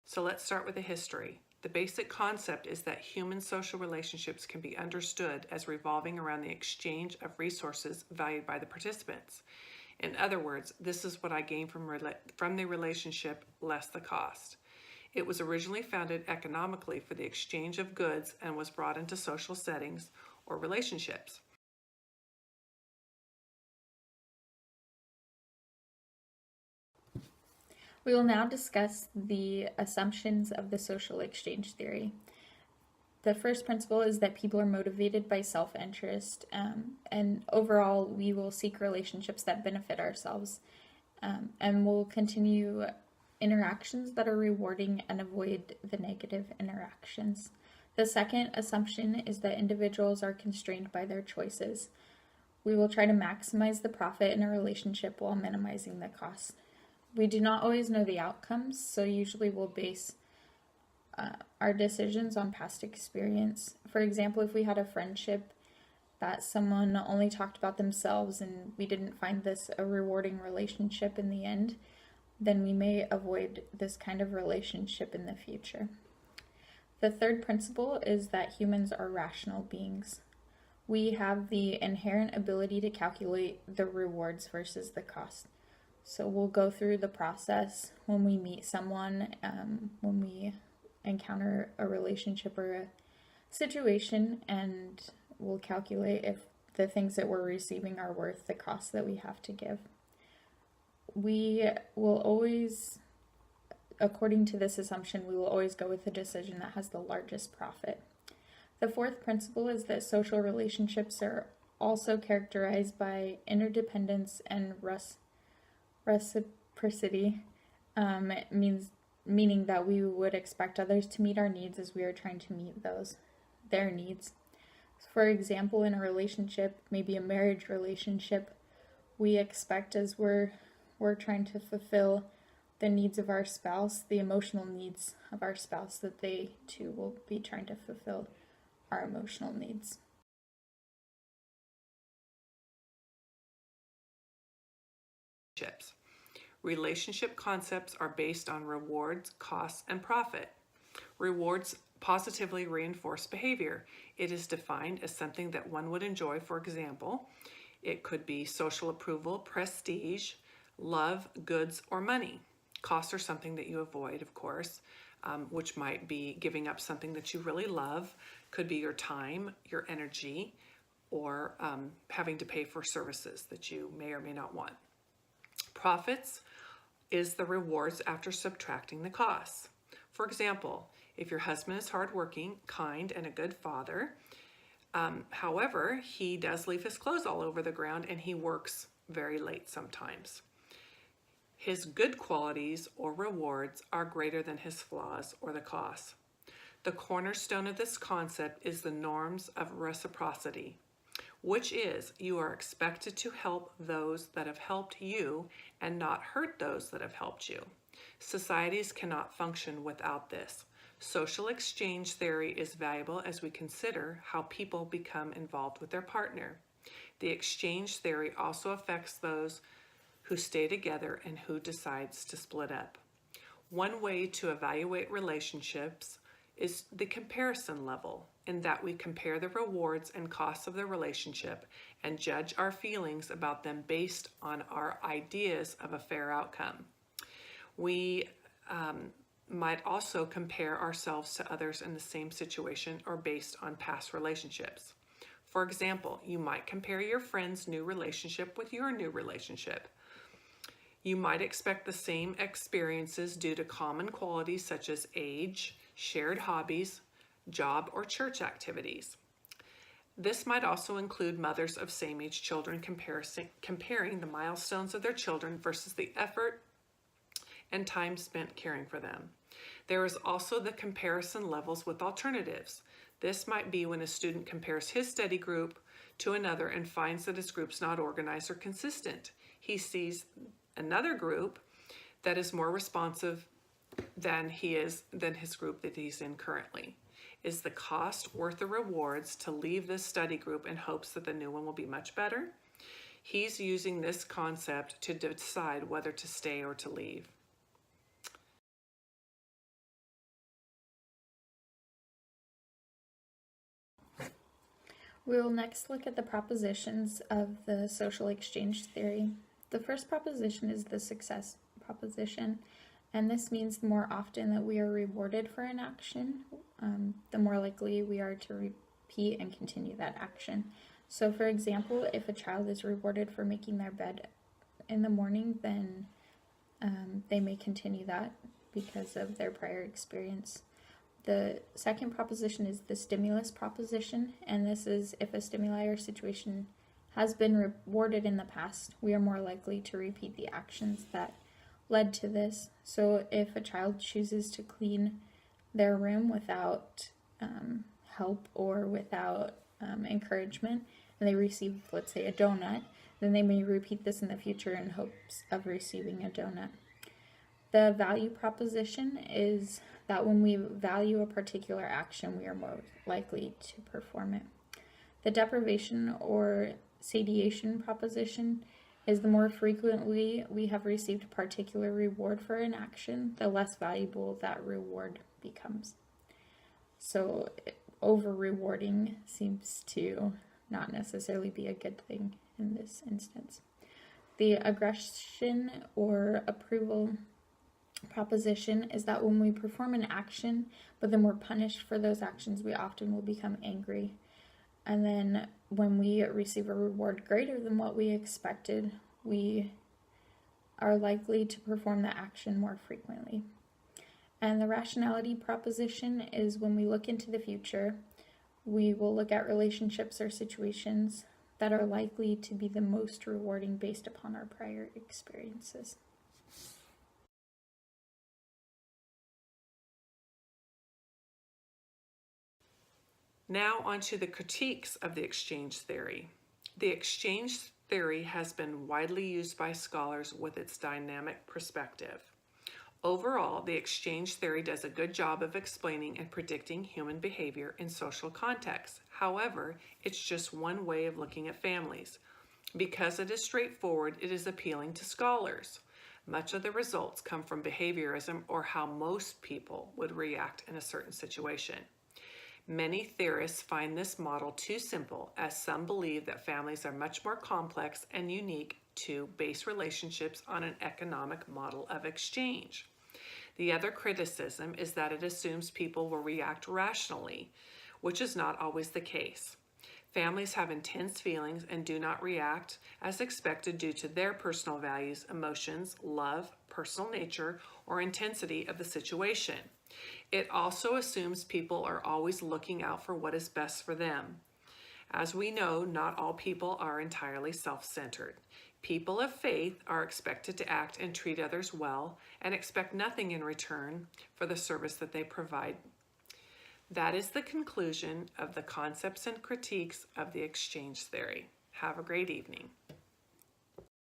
So let's start with the history. The basic concept is that human social relationships can be understood as revolving around the exchange of resources valued by the participants. In other words, this is what I gain from the relationship less the cost. It was originally founded economically for the exchange of goods and was brought into social settings or relationships. We will now discuss the assumptions of the social exchange theory. The first principle is that people are motivated by self interest, and overall, we will seek relationships that benefit ourselves, and we'll continue interactions that are rewarding and avoid the negative interactions. The second assumption is that individuals are constrained by their choices. We will try to maximize the profit in a relationship while minimizing the cost. We do not always know the outcomes, so usually we'll base our decisions on past experience. For example, if we had a friendship that someone only talked about themselves and we didn't find this a rewarding relationship in the end, then we may avoid this kind of relationship in the future. The third principle is that humans are rational beings. We have the inherent ability to calculate the rewards versus the cost. So we'll go through the process when we meet someone, when we encounter a relationship or a situation, and we'll calculate if the things that we're receiving are worth the cost that we have to give. We will always, according to this assumption, we will always go with the decision that has the largest profit. The fourth principle is that social relationships are also characterized by interdependence and reciprocity, meaning that we would expect others to meet our needs as we are trying to meet their needs. For example, in a relationship, maybe a marriage relationship, we expect as we're trying to fulfill the needs of our spouse, the emotional needs of our spouse, that they too will be trying to fulfill our emotional needs. Relationship concepts are based on rewards, costs, and profit. Rewards positively reinforce behavior. It is defined as something that one would enjoy. For example, it could be social approval, prestige, love, goods, or money. Costs are something that you avoid, of course, which might be giving up something that you really love, could be your time, your energy, or having to pay for services that you may or may not want. Profits is the rewards after subtracting the costs. For example, if your husband is hardworking, kind, and a good father, however, he does leave his clothes all over the ground and he works very late sometimes. His good qualities or rewards are greater than his flaws or the costs. The cornerstone of this concept is the norms of reciprocity, which is you are expected to help those that have helped you and not hurt those that have helped you. Societies cannot function without this. Social exchange theory is valuable as we consider how people become involved with their partner. The exchange theory also affects those who stay together and who decides to split up. One way to evaluate relationships is the comparison level, in that we compare the rewards and costs of the relationship and judge our feelings about them based on our ideas of a fair outcome. We might also compare ourselves to others in the same situation or based on past relationships. For example, you might compare your friend's new relationship with your new relationship. You might expect the same experiences due to common qualities such as age, shared hobbies, job, or church activities. This might also include mothers of same-age children comparing the milestones of their children versus the effort and time spent caring for them. There is also the comparison levels with alternatives. This might be when a student compares his study group to another and finds that his group's not organized or consistent. He sees another group that is more responsive than his group that he's in currently. Is the cost worth the rewards to leave this study group in hopes that the new one will be much better? He's using this concept to decide whether to stay or to leave. We will next look at the propositions of the social exchange theory. The first proposition is the success proposition, and this means the more often that we are rewarded for an action, the more likely we are to repeat and continue that action. So, for example, if a child is rewarded for making their bed in the morning, then they may continue that because of their prior experience. The second proposition is the stimulus proposition, and this is if a stimuli or situation has been rewarded in the past, we are more likely to repeat the actions that led to this. So if a child chooses to clean their room without help or without encouragement, and they receive, let's say, a donut, then they may repeat this in the future in hopes of receiving a donut. The value proposition is that when we value a particular action, we are more likely to perform it. The deprivation or satiation proposition is the more frequently we have received a particular reward for an action, the less valuable that reward becomes. So over-rewarding seems to not necessarily be a good thing in this instance. The aggression or approval proposition is that when we perform an action, but then we're punished for those actions, we often will become angry. And then when we receive a reward greater than what we expected, we are likely to perform the action more frequently. And the rationality proposition is when we look into the future, we will look at relationships or situations that are likely to be the most rewarding based upon our prior experiences. Now onto the critiques of the exchange theory. The exchange theory has been widely used by scholars with its dynamic perspective. Overall, the exchange theory does a good job of explaining and predicting human behavior in social contexts. However, it's just one way of looking at families. Because it is straightforward, it is appealing to scholars. Much of the results come from behaviorism or how most people would react in a certain situation. Many theorists find this model too simple, as some believe that families are much more complex and unique to base relationships on an economic model of exchange. The other criticism is that it assumes people will react rationally, which is not always the case. Families have intense feelings and do not react as expected due to their personal values, emotions, love, personal nature, or intensity of the situation. It also assumes people are always looking out for what is best for them. As we know, not all people are entirely self-centered. People of faith are expected to act and treat others well and expect nothing in return for the service that they provide. That is the conclusion of the concepts and critiques of the exchange theory. Have a great evening.